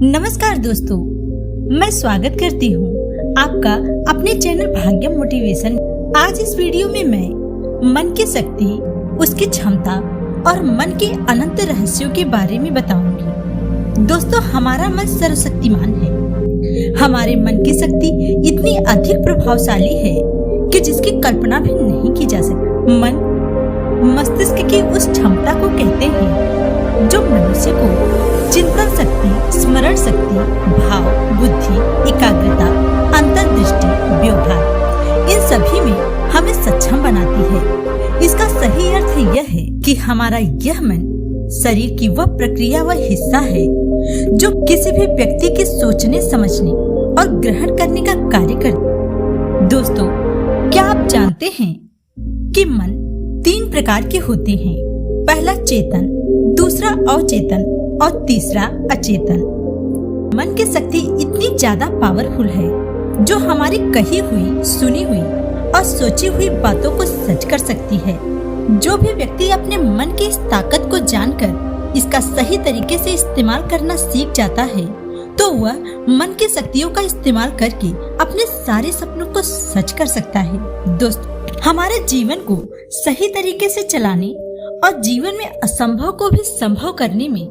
नमस्कार दोस्तों, मैं स्वागत करती हूँ आपका अपने चैनल भाग्यम मोटिवेशन। आज इस वीडियो में मैं मन की शक्ति, उसकी क्षमता और मन के अनंत रहस्यों के बारे में बताऊंगी। दोस्तों, हमारा मन सर्वशक्तिमान है। हमारे मन की शक्ति इतनी अधिक प्रभावशाली है कि जिसकी कल्पना भी नहीं की जा सकती। मन मस्तिष्क की उस क्षमता को कहते हैं जो मनुष्य को चिंतन शक्ति, स्मरण शक्ति, भाव, बुद्धि, एकाग्रता, अंतर्दृष्टि, व्यवहार, इन सभी में हमें सक्षम बनाती है। इसका सही अर्थ यह है कि हमारा यह मन शरीर की वह प्रक्रिया व हिस्सा है जो किसी भी व्यक्ति के सोचने, समझने और ग्रहण करने का कार्य करता है। दोस्तों, क्या आप जानते हैं कि मन 3 प्रकार के होते हैं? पहला चेतन, दूसरा अचेतन और तीसरा अचेतन। मन की शक्ति इतनी ज्यादा पावरफुल है जो हमारी कही हुई, सुनी हुई और सोची हुई बातों को सच कर सकती है। जो भी व्यक्ति अपने मन की इस ताकत को जानकर इसका सही तरीके से इस्तेमाल करना सीख जाता है तो वह मन की शक्तियों का इस्तेमाल करके अपने सारे सपनों को सच कर सकता है। दोस्तों, हमारे जीवन को सही तरीके से चलाने और जीवन में असंभव को भी संभव करने में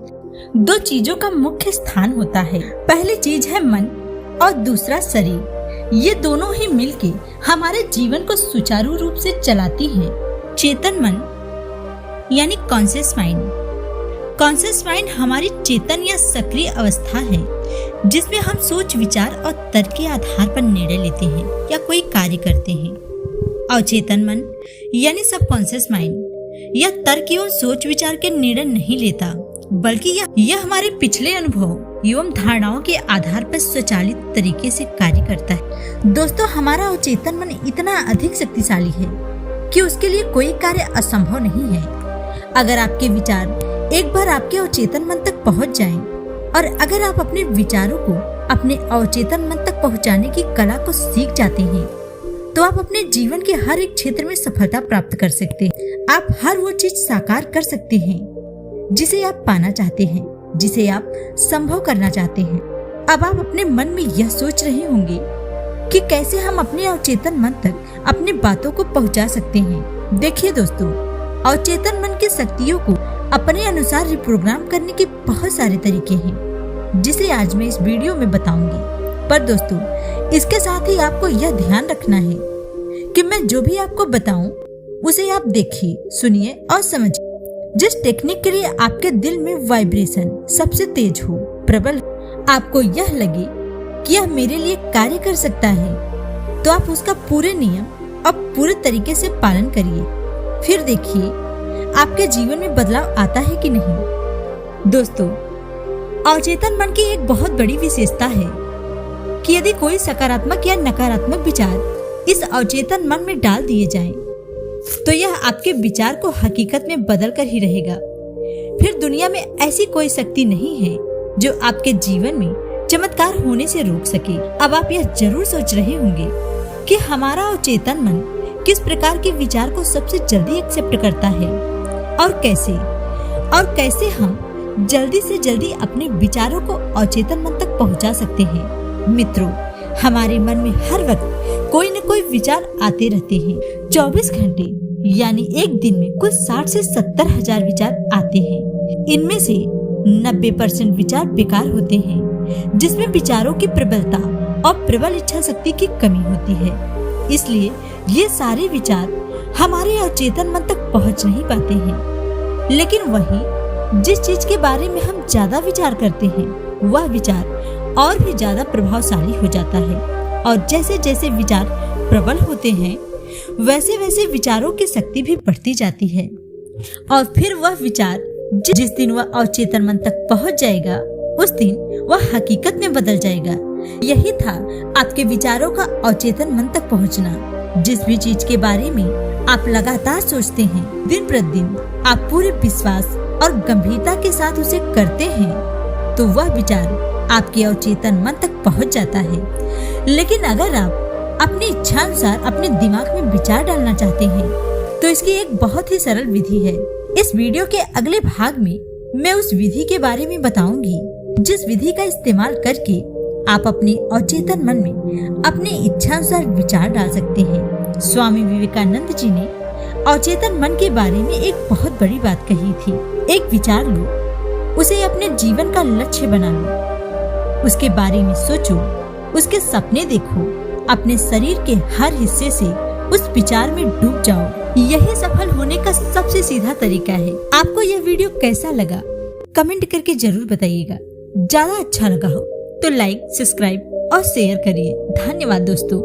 2 चीजों का मुख्य स्थान होता है। पहली चीज है मन और दूसरा शरीर। ये दोनों ही मिलके हमारे जीवन को सुचारू रूप से चलाती हैं। चेतन मन यानी कॉन्शियस माइंड। कॉन्शियस माइंड हमारी चेतन या सक्रिय अवस्था है जिसमें हम सोच, विचार और तर्क के आधार पर निर्णय लेते हैं या कोई कार्य करते हैं। अचेतन मन यानी सबकॉन्शियस माइंड यह तर्क एवं सोच विचार के निर्णय नहीं लेता, बल्कि यह हमारे पिछले अनुभव एवं धारणाओं के आधार पर स्वचालित तरीके से कार्य करता है। दोस्तों, हमारा अचेतन मन इतना अधिक शक्तिशाली है कि उसके लिए कोई कार्य असंभव नहीं है। अगर आपके विचार एक बार आपके अचेतन मन तक पहुंच जाएं और अगर आप अपने विचारों को अपने अचेतन मन तक पहुंचाने की कला को सीख जाते हैं तो आप अपने जीवन के हर एक क्षेत्र में सफलता प्राप्त कर सकते हैं। आप हर वो चीज साकार कर सकते हैं जिसे आप पाना चाहते हैं, जिसे आप संभव करना चाहते हैं। अब आप अपने मन में यह सोच रहे होंगे कि कैसे हम अपने अवचेतन मन तक अपनी बातों को पहुंचा सकते हैं। देखिए दोस्तों, अवचेतन मन की शक्तियों को अपने अनुसार रिप्रोग्राम करने के बहुत सारे तरीके हैं जिसे आज मैं इस वीडियो में बताऊंगी। पर दोस्तों, इसके साथ ही आपको यह ध्यान रखना है कि मैं जो भी आपको बताऊं उसे आप देखिए, सुनिए और समझिए। जिस टेक्निक के लिए आपके दिल में वाइब्रेशन सबसे तेज हो, प्रबल, आपको यह लगे कि यह मेरे लिए कार्य कर सकता है, तो आप उसका पूरे नियम और पूरे तरीके से पालन करिए। फिर देखिए आपके जीवन में बदलाव आता है कि नहीं। दोस्तों, अवचेतन मन की एक बहुत बड़ी विशेषता है कि यदि कोई सकारात्मक या नकारात्मक विचार इस अवचेतन मन में डाल दिए जाएं, तो यह आपके विचार को हकीकत में बदल कर ही रहेगा। फिर दुनिया में ऐसी कोई शक्ति नहीं है जो आपके जीवन में चमत्कार होने से रोक सके। अब आप यह जरूर सोच रहे होंगे कि हमारा अवचेतन मन किस प्रकार के विचार को सबसे जल्दी एक्सेप्ट करता है और कैसे हम जल्दी से जल्दी अपने विचारों को अवचेतन मन तक पहुंचा सकते हैं। मित्रों, हमारे मन में हर वक्त कोई न कोई विचार आते रहते हैं। 24 घंटे यानी एक दिन में कुल 60 से 70 हजार विचार आते हैं। इनमें से 90% विचार बेकार होते हैं, जिसमें विचारों की प्रबलता और प्रबल इच्छा शक्ति की कमी होती है। इसलिए ये सारे विचार हमारे अचेतन मन तक पहुंच नहीं पाते हैं। लेकिन वही जिस चीज के बारे में हम ज्यादा विचार करते हैं वह विचार और भी ज्यादा प्रभावशाली हो जाता है। और जैसे जैसे विचार प्रबल होते हैं वैसे वैसे विचारों की शक्ति भी बढ़ती जाती है। और फिर वह विचार जिस दिन वह अवचेतन मन तक पहुंच जाएगा उस दिन वह हकीकत में बदल जाएगा। यही था आपके विचारों का अवचेतन मन तक पहुंचना। जिस भी चीज के बारे में आप लगातार सोचते हैं, दिन प्रतिदिन आप पूरे विश्वास और गंभीरता के साथ उसे करते हैं, तो वह विचार आपके अवचेतन मन तक पहुंच जाता है। लेकिन अगर आप अपनी इच्छा अनुसार अपने दिमाग में विचार डालना चाहते हैं तो इसकी एक बहुत ही सरल विधि है। इस वीडियो के अगले भाग में मैं उस विधि के बारे में बताऊंगी जिस विधि का इस्तेमाल करके आप अपने अचेतन मन में अपने इच्छानुसार विचार डाल सकते हैं। स्वामी विवेकानंद जी ने अचेतन मन के बारे में एक बहुत बड़ी बात कही थी। एक विचार लो, उसे अपने जीवन का लक्ष्य बना लो, उसके बारे में सोचो, उसके सपने देखो, अपने शरीर के हर हिस्से से उस विचार में डूब जाओ। यही सफल होने का सबसे सीधा तरीका है। आपको यह वीडियो कैसा लगा कमेंट करके जरूर बताइएगा। ज्यादा अच्छा लगा हो तो लाइक, सब्सक्राइब और शेयर करिए। धन्यवाद दोस्तों।